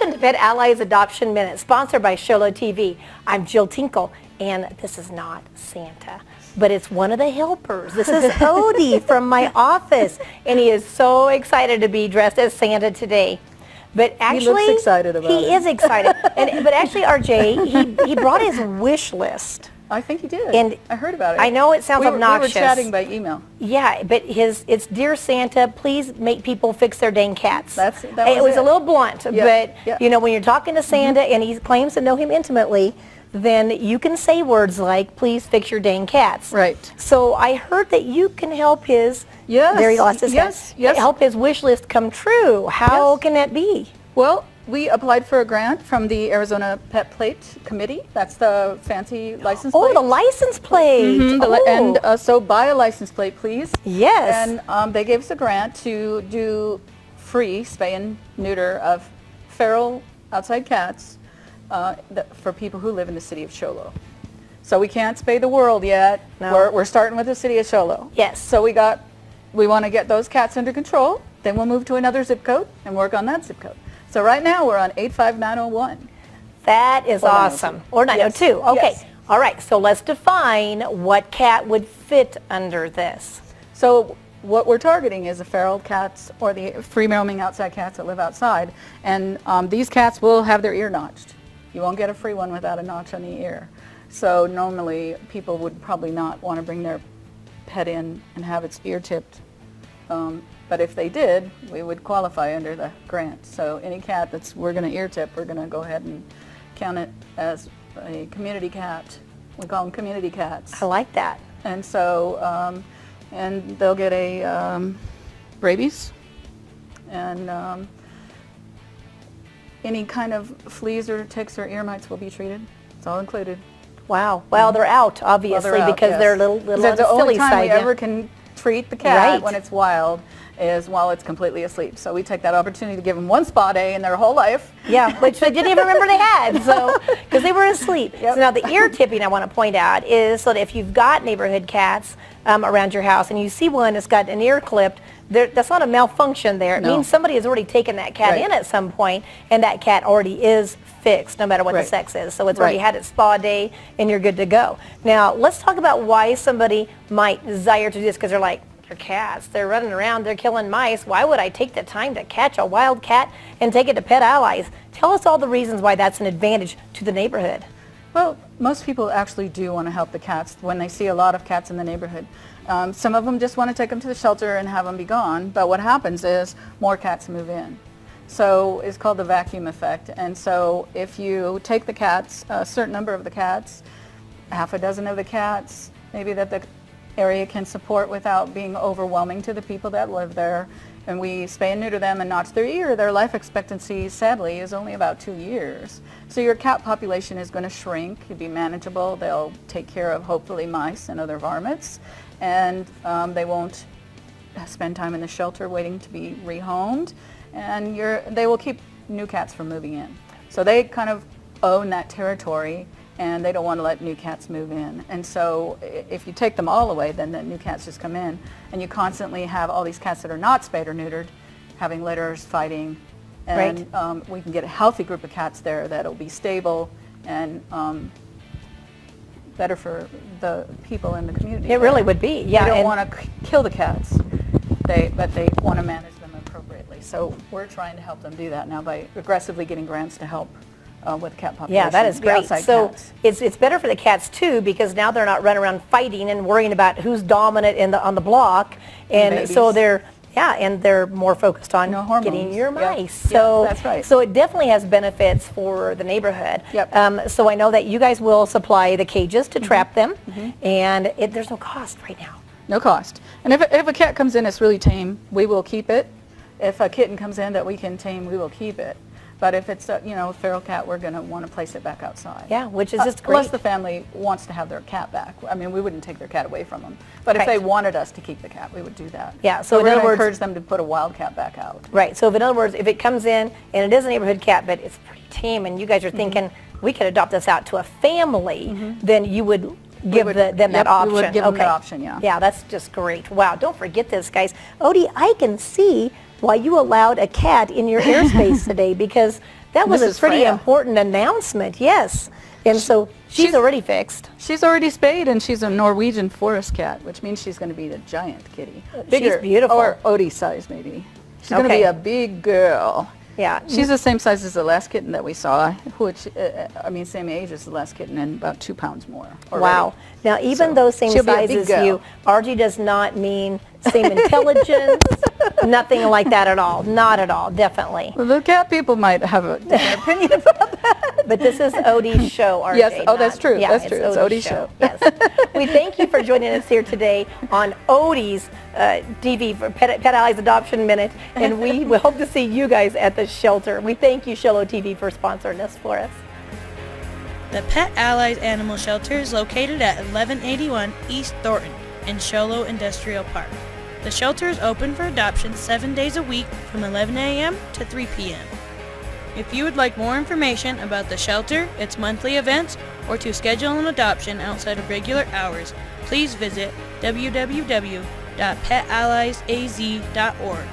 Welcome to Pet Allies Adoption Minute, sponsored by Sholo TV. I'm Jill Tinkel, and this is not Santa, but it's one of the helpers. This is Odie from my office, and he is so excited to be dressed as Santa today. But actually, he looks excited about it. He is excited. But actually, RJ, he brought his wish list. I think he did. And I heard about it. I know it sounds obnoxious. We were chatting by email. Yeah, but it's Dear Santa, please make people fix their dang cats. That it was a little blunt, Yep. but you know, when you're talking to Santa and he claims to know him intimately, then you can say words like, please fix your dang cats. Right. So I heard that you can help his, there he lost his head, help his wish list come true. How can that be? Well, we applied for a grant from the Arizona Pet Plate Committee. That's the fancy license plate. Oh, the license plate. And so buy a license plate, please. Yes. And they gave us a grant to do free spay and neuter of feral outside cats for people who live in the city of Sholo. So we can't spay the world yet. No. We're starting with the city of Sholo. Yes. So we want to get those cats under control. Then we'll move to another zip code and work on that zip code. So right now we're on 85901. That is awesome. Or 902. Okay. Yes. All right. So let's define what cat would fit under this. So what we're targeting is the feral cats or the free roaming outside cats that live outside. And these cats will have their ear notched. You won't get a free one without a notch on the ear. So normally people would probably not want to bring their pet in and have its ear tipped. But if they did, we would qualify under the grant. So any cat we're going to ear tip, we're going to go ahead and count it as a community cat. We call them community cats. I like that. And so, and they'll get a rabies, and any kind of fleas or ticks or ear mites will be treated. It's all included. Wow. Well, they're out, obviously, because they're little on the silly side. The only time we ever can treat the cat when it's wild is while it's completely asleep. So we take that opportunity to give them one spa day in their whole life. Yeah, which they didn't even remember they had, so because they were asleep. Yep. So now the ear tipping I want to point out is so that if you've got neighborhood cats around your house and you see one that's got an ear clipped, that's not a malfunction there. It means somebody has already taken that cat in at some point, and that cat already is fixed, no matter what the sex is. So it's already had its spa day, and you're good to go. Now, let's talk about why somebody might desire to do this, because they're like, they're cats. They're running around. They're killing mice. Why would I take the time to catch a wild cat and take it to Pet Allies? Tell us all the reasons why that's an advantage to the neighborhood. Well, most people actually do want to help the cats when they see a lot of cats in the neighborhood. Some of them just want to take them to the shelter and have them be gone, but what happens is more cats move in. So it's called the vacuum effect. And so if you take the cats, a certain number of the cats, half a dozen of the cats, maybe that the area can support without being overwhelming to the people that live there, and we spay and neuter them and notch their ear, their life expectancy, sadly, is only about 2 years. So your cat population is going to shrink, it'll be manageable, they'll take care of hopefully mice and other varmints, and they won't spend time in the shelter waiting to be rehomed, and they will keep new cats from moving in. So they kind of own that territory, and they don't want to let new cats move in. And so if you take them all away, then the new cats just come in, and you constantly have all these cats that are not spayed or neutered, having litters, fighting, and we can get a healthy group of cats there that'll be stable and better for the people in the community. It really would be, yeah. They don't want to kill the cats, but they want to manage them appropriately. So we're trying to help them do that now by aggressively getting grants to help with the cat population. Yeah, that is great. So it's better for the cats too, because now they're not running around fighting and worrying about who's dominant on the block, and so they're more focused on getting your mice. So that's right. So it definitely has benefits for the neighborhood. Yep. So I know that you guys will supply the cages to trap them, and there's no cost right now. No cost. And if a cat comes in that's really tame, we will keep it. If a kitten comes in that we can tame, we will keep it. But if it's a feral cat, we're going to want to place it back outside. Yeah, which is just great. Unless the family wants to have their cat back. I mean, we wouldn't take their cat away from them. But if they wanted us to keep the cat, we would do that. Yeah, so in other words, encourage them to put a wild cat back out. Right. So in other words, if it comes in and it is a neighborhood cat, but it's pretty tame, and you guys are thinking we could adopt this out to a family, then you would give them that option. We would give them that option, yeah. Yeah, that's just great. Wow, don't forget this, guys. Odie, I can see why you allowed a cat in your airspace today, because That was a Mrs. pretty Freya. important announcement, yes. And so she's already fixed. She's already spayed, and she's a Norwegian forest cat, which means she's going to be a giant kitty. Bigger, beautiful. Or Odie size, maybe. She's going to be Okay. a big girl. Yeah. She's the same size as the last kitten that we saw, which, same age as the last kitten and about 2 pounds more. Already. Wow. Now, even So, though same she'll be a size big as girl. you, RG does not mean same intelligence, nothing like that at all. Not at all, definitely. Well, the cat people might have a different opinion about that. But this is Odie's show, RJ. Yes, oh, that's true. Yeah, That's true. It's Odie's show. Yes. We thank you for joining us here today on Odie's TV for Pet Allies Adoption Minute, and we hope to see you guys at the shelter. We thank you, Shello TV, for sponsoring this for us. The Pet Allies Animal Shelter is located at 1181 East Thornton in Sholo Industrial Park. The shelter is open for adoption 7 days a week from 11 a.m. to 3 p.m. If you would like more information about the shelter, its monthly events, or to schedule an adoption outside of regular hours, please visit www.PetAlliesAz.org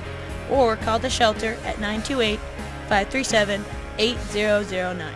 or call the shelter at 928-537-8009.